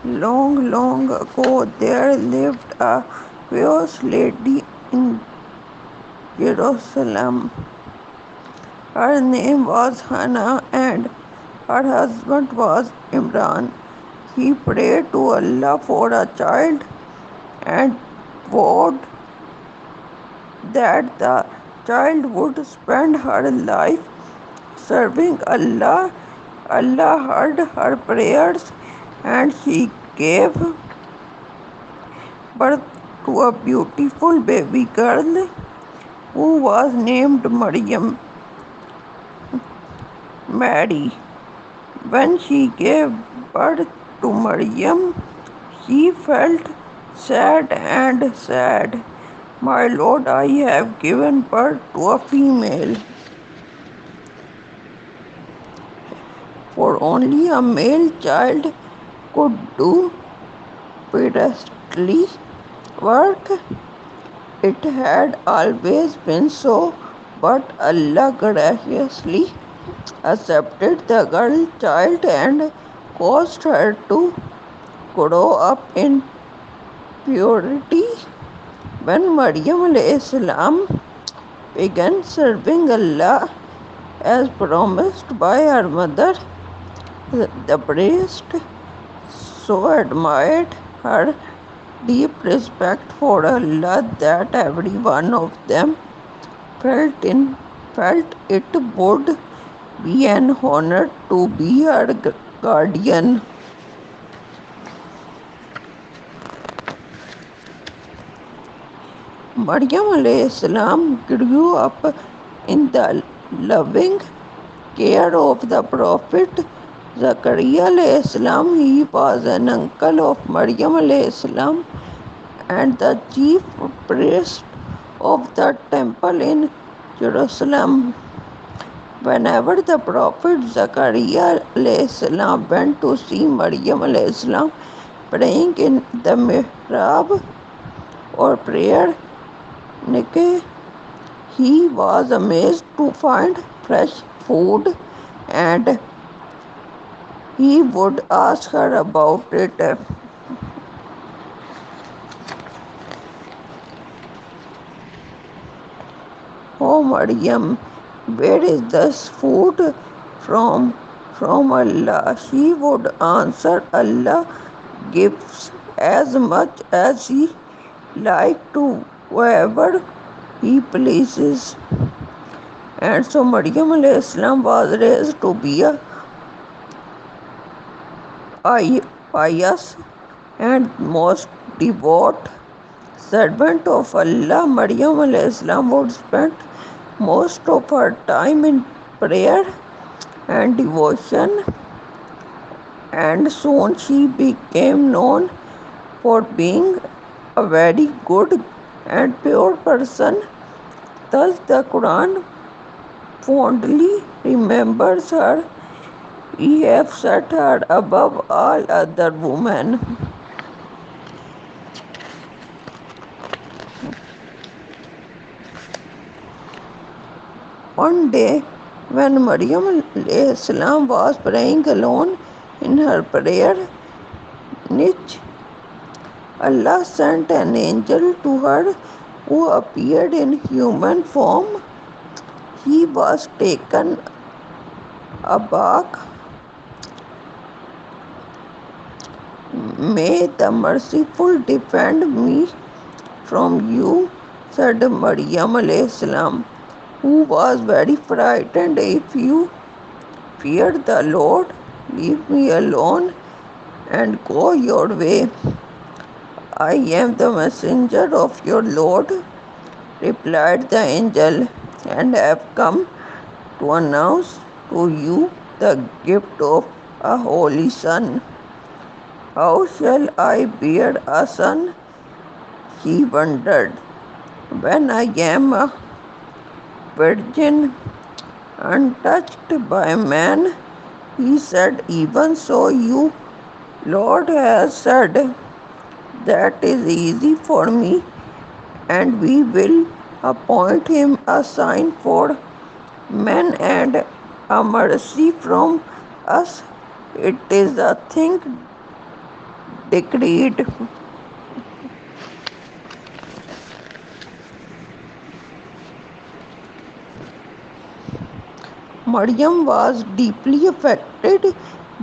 Long, long ago, there lived a pious lady in Jerusalem. Her name was Hannah and her husband was Imran. He prayed to Allah for a child and vowed that the child would spend her life serving Allah. Allah heard her prayers and she gave birth to a beautiful baby girl who was named Mary. When she gave birth to Maryam, she felt sad and said, "My Lord, I have given birth to a female, for only a male child could do priestly work. It had always been so, but Allah graciously accepted the girl child and caused her to grow up in purity. When Maryam salam began serving Allah as promised by her mother, the priest so admired her deep respect for Allah that every one of them felt it would be an honor to be her guardian. Maryam salam grew up in the loving care of the Prophet Zachariah salam. He was an uncle of Maryam salam and the chief priest of the temple in Jerusalem. Whenever the Prophet Zachariah salam went to see Maryam salam praying in the mihrab or prayer Nikeh, he was amazed to find fresh food and he would ask her about it. "Oh Maryam, where is this food from? From Allah," she would answer. "Allah gives as much as He likes to whoever He pleases." And so Maryam salam was raised to be a pious and most devout servant of Allah. Maryam salam would spend most of her time in prayer and devotion, and soon she became known for being a very good and pure person. Thus, the Quran fondly remembers her. We have set her above all other women. One day, when Maryam salam was praying alone in her prayer niche, Allah sent an angel to her who appeared in human form. He was taken aback. "May the merciful defend me from you," said Maryam salam, who was very frightened. "If you fear the Lord, leave me alone and go your way. I am the messenger of your Lord," replied the angel, "and have come to announce to you the gift of a holy son." "How shall I bear a son?" she wondered, "when I am a virgin, untouched by man?" He said, "Even so, you Lord has said, that is easy for me, and we will appoint him a sign for men and a mercy from us. It is a thing decreed. Maryam was deeply affected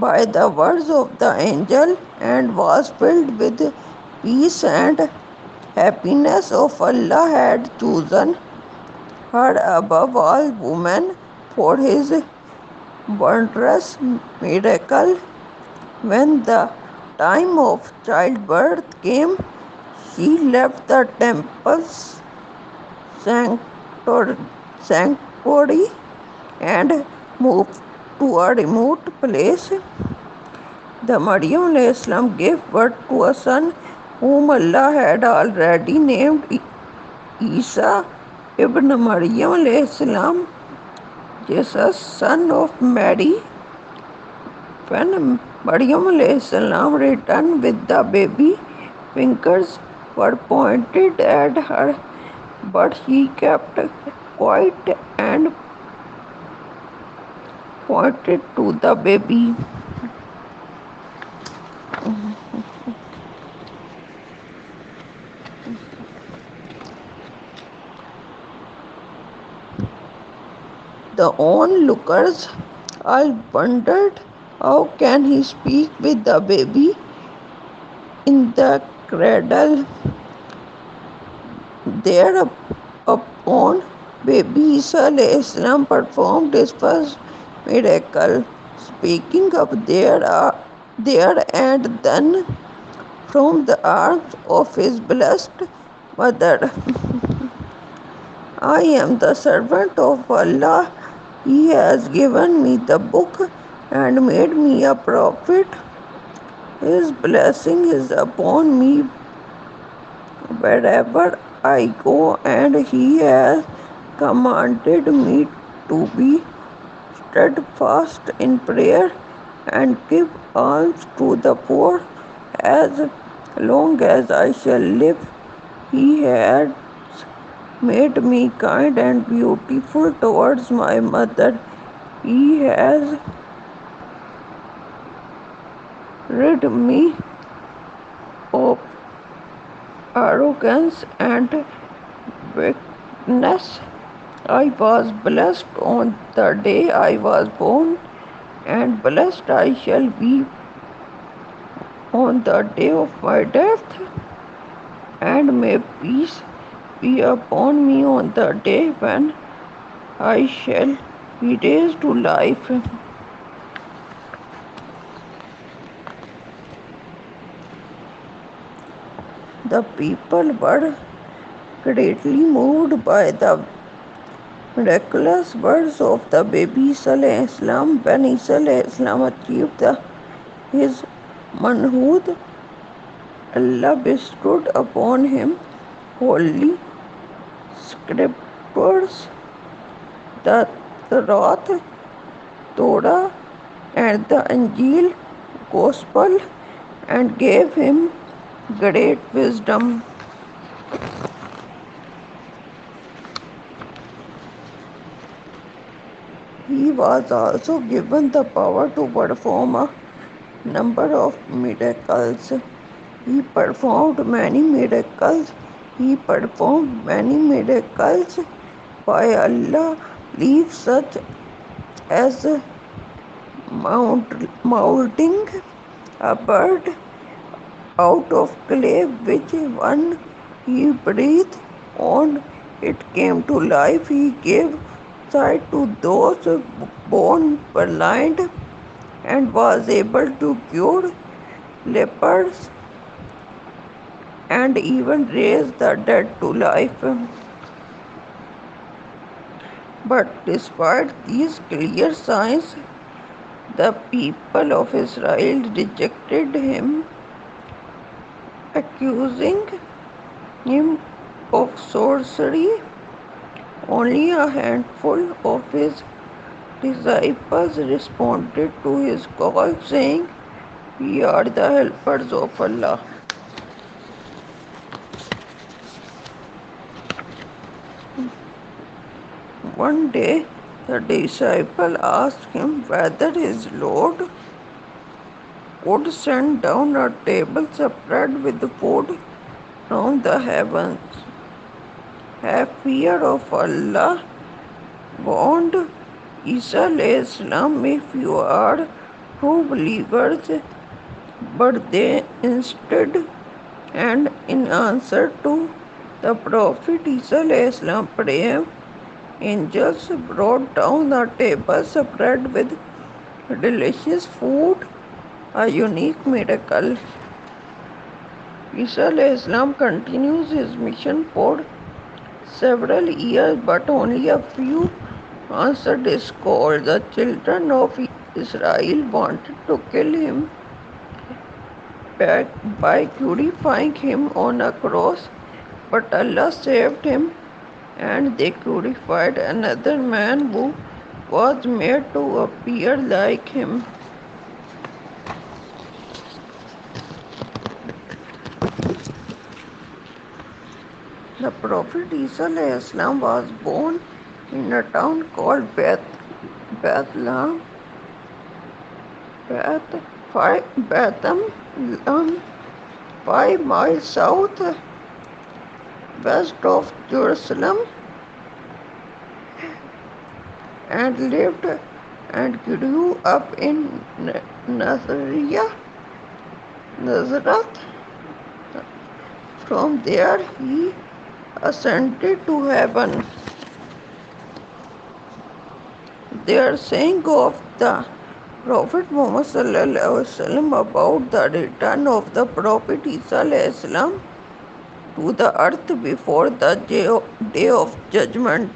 by the words of the angel and was filled with peace and happiness of Allah had chosen her above all women for his wondrous miracle. When the time of childbirth came, she left the temple's sanctuary and moved to a remote place. The Maryam Islam gave birth to a son whom Allah had already named Isa ibn Maryam Islam, Jesus, son of Mary. When Maryam salam returned with the baby, fingers were pointed at her, but she kept quiet and pointed to the baby. The onlookers all wondered, how can he speak with the baby in the cradle? Thereupon, baby Isa Islam performed his first miracle, speaking up there and then from the arms of his blessed mother. I am the servant of Allah. He has given me the book and made me a prophet. His blessing is upon me wherever I go, and he has commanded me to be steadfast in prayer and give alms to the poor as long as I shall live. He has made me kind and beautiful towards my mother. He has rid me of arrogance and weakness. I was blessed on the day I was born, and blessed I shall be on the day of my death, and may peace be upon me on the day when I shall be raised to life. The people were greatly moved by the miraculous words of the baby Islam. When Islam achieved his manhood, Allah bestowed upon him holy scriptures, the Torah, and the Injil gospel, and gave him great wisdom. He was also given the power to perform a number of miracles. He performed many miracles. He performed many miracles by Allah, leave such as molding a bird out of clay, which when he breathed on it came to life. He gave sight to those born blind and was able to cure lepers and even raise the dead to life. But despite these clear signs, the people of Israel rejected him, accusing him of sorcery. Only a handful of his disciples responded to his call, saying, "We are the helpers of Allah." One day, the disciple asked him whether his Lord would send down a table spread with food from the heavens. Have fear of Allah, warned Isa alayhi salam, if you are true believers. But they instead, and in answer to the Prophet Isa alayhi salam prayer, angels brought down a table spread with delicious food, a unique miracle. Isa alayhi salam continues his mission for several years, but only a few answered his call. The children of Israel wanted to kill him back by crucifying him on a cross, but Allah saved him, and they crucified another man who was made to appear like him. The Prophet Isa alayhi salam was born in a town called Bethlehem, Bethlehem, 5 miles south west of Jerusalem, and lived and grew up in Nazareth. From there he ascended to heaven. Their saying of the Prophet Muhammad about the return of the Prophet Isa to the earth before the day of judgment.